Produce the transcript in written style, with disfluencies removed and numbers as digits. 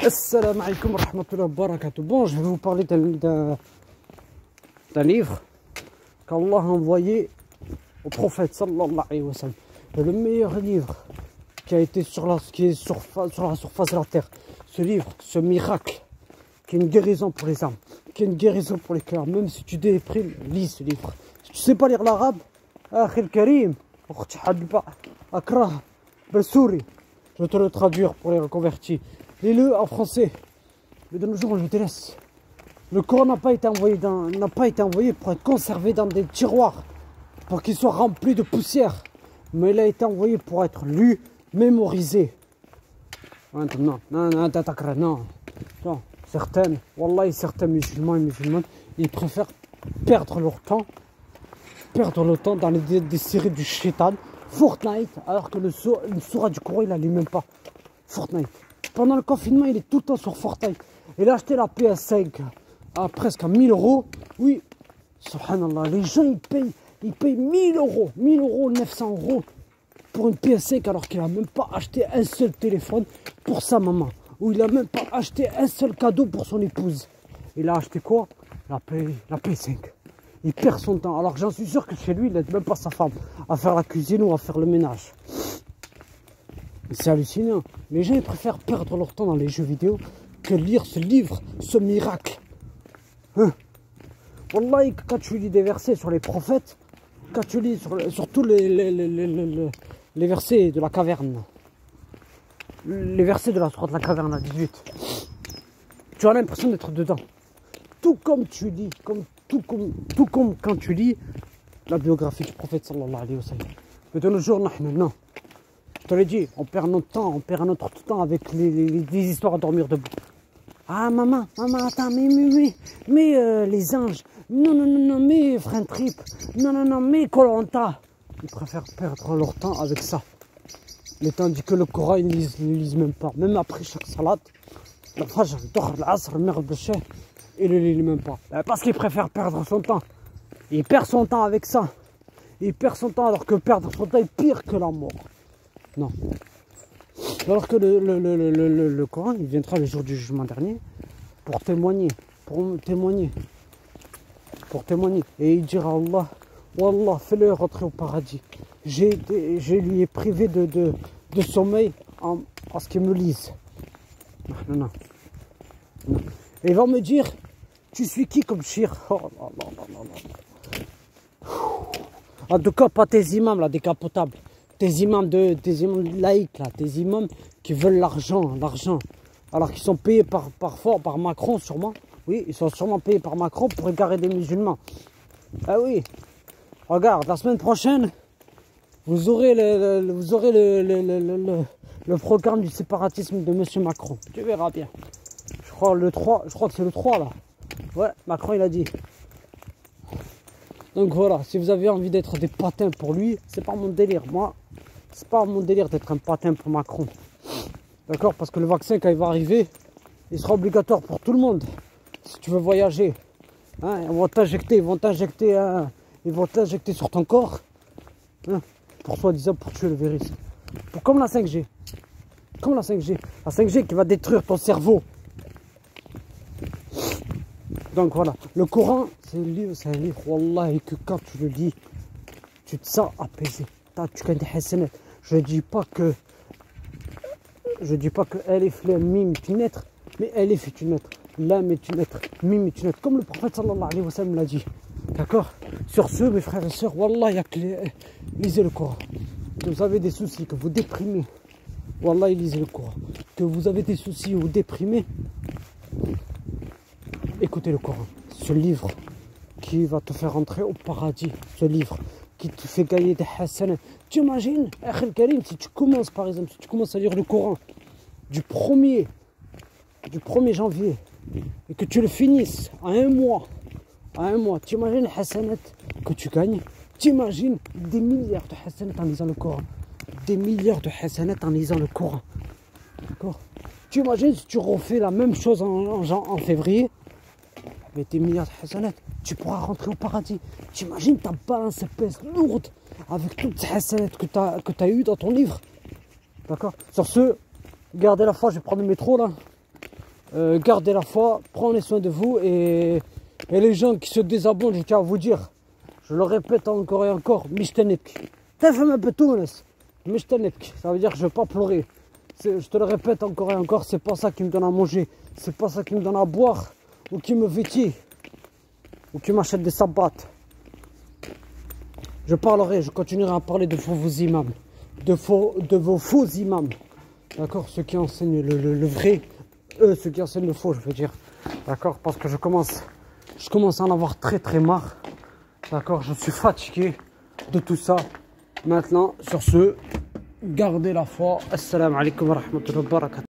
Assalamu alaikum wa rahmatullahi wa barakatuh. Bon, je vais vous parler d'un livre qu'Allah a envoyé au prophète sallallahu alayhi wa sallam. Le meilleur livre qui a été sur la surface de la terre. Ce livre, ce miracle, qui est une guérison pour les âmes, qui est une guérison pour les cœurs. Même si tu déprimes, lis ce livre. Si tu ne sais pas lire l'arabe, Akhil Karim, Akrah, Bessouri, je vais te le traduire pour les reconvertis. Lis-le en français. Mais de nos jours, je te laisse. Le Coran n'a pas été envoyé pour être conservé dans des tiroirs, pour qu'il soit rempli de poussière. Mais il a été envoyé pour être lu, mémorisé. Non. Certains musulmans et musulmanes, ils préfèrent perdre leur temps dans des séries du shaitan, Fortnite, alors que le sourate du Coran, il n'allume même pas. Fortnite. Pendant le confinement, il est tout le temps sur Fortnite. Il a acheté la PS5 à presque 1000 €. Oui, subhanallah, les gens ils payent 1000 €, 1000 €, 900 € pour une PS5 alors qu'il n'a même pas acheté un seul téléphone pour sa maman. Ou il n'a même pas acheté un seul cadeau pour son épouse. Il a acheté quoi? La PS5. Il perd son temps. Alors que j'en suis sûr que chez lui, il n'aide même pas sa femme à faire la cuisine ou à faire le ménage. C'est hallucinant. Les gens ils préfèrent perdre leur temps dans les jeux vidéo que lire ce livre, ce miracle. Wallahi, quand tu lis des versets sur les prophètes, quand tu lis sur tous les versets de la caverne, les versets de la sourate de la caverne à 18, tu as l'impression d'être dedans. Tout comme tu lis, tout comme quand tu lis la biographie du prophète sallallahu alayhi wa sallam. Mais de nos jours, non. Je te l'ai dit, on perd notre temps avec les histoires à dormir debout. Ah maman, attends, mais les anges, non, mais Friendtrip, non, mais Koh-Lanta. Ils préfèrent perdre leur temps avec ça. Mais tandis que le Coran, ils ne lisent même pas. Même après chaque salat, le Fajr, le Dhuhr, l'Asr, le Maghrib, le Isha, ils ne lisent même pas. Parce qu'ils préfèrent perdre son temps. Il perd son temps avec ça. Il perd son temps alors que perdre son temps est pire que la mort. Non. Alors que le Coran, il viendra le jour du jugement dernier pour témoigner. Et il dira à Allah, Wallah, fais-le rentrer au paradis. Je lui ai privé de sommeil en ce qu'il me lise. Non. Et il va me dire, tu suis qui comme shir? Oh non. En tout cas, pas tes imams là, décapotables. Tes imams laïcs, là, tes imams qui veulent l'argent, alors qu'ils sont payés par Macron sûrement. Oui, ils sont sûrement payés par Macron pour égarer des musulmans. Ah oui, regarde, la semaine prochaine, vous aurez le programme du séparatisme de Monsieur Macron. Tu verras bien. Je crois que c'est le 3 là. Ouais, Macron il a dit. Donc voilà, si vous avez envie d'être des patins pour lui, c'est pas mon délire. Moi, c'est pas mon délire d'être un patin pour Macron. D'accord? Parce que le vaccin, quand il va arriver, il sera obligatoire pour tout le monde. Si tu veux voyager, hein, ils vont t'injecter sur ton corps, hein, pour soi-disant pour tuer le virus. Comme la 5G. La 5G qui va détruire ton cerveau. Donc voilà, le Coran, c'est un livre, Wallah, que quand tu le lis, tu te sens apaisé. Tu gagnes des hasanat. Je dis pas que Alif Lam Mim est une lettre, mais Alif est une lettre, Lam est une lettre, Mim est une lettre, comme le prophète sallallahu alayhi wa sallam l'a dit. D'accord? Sur ce, mes frères et sœurs, Wallah, il y a que lisez le Coran. Que vous avez des soucis, que vous déprimez, Wallah, lisez le Coran. Que vous avez des soucis ou vous déprimez, écoutez le Coran, ce livre qui va te faire entrer au paradis, ce livre qui te fait gagner des hasanat. Tu imagines, Akhil Karim, si tu commences par exemple, à lire le Coran du 1er janvier et que tu le finisses à un mois, tu imagines les hasanat que tu gagnes, tu imagines des milliards de hasanat en lisant le Coran, d'accord? Tu imagines si tu refais la même chose en février, avec des milliards de hasanat, tu pourras rentrer au paradis. Tu imagines ta balance pèse lourde avec toutes ces hasanat que tu as eues dans ton livre. D'accord? Sur ce, gardez la foi, je vais prendre le métro là. Gardez la foi, prenez soin de vous et les gens qui se désabonnent, je tiens à vous dire, je le répète encore et encore, Mishtanek. T'afhem un peu tout, Mishtanek. Ça veut dire que je ne vais pas pleurer. Je te le répète encore et encore, c'est pas ça qui me donne à manger, c'est pas ça qui me donne à boire, ou qui me vêtit, ou qui m'achète des sabbats. Je continuerai à parler de vos imams, de vos faux imams. D'accord, ceux qui enseignent le vrai, ceux qui enseignent le faux, je veux dire. D'accord, parce que je commence à en avoir très très marre. D'accord, je suis fatigué de tout ça. Maintenant, sur ce, gardez la foi. Assalamu alaikum wa rahmatullahi wa barakatuh.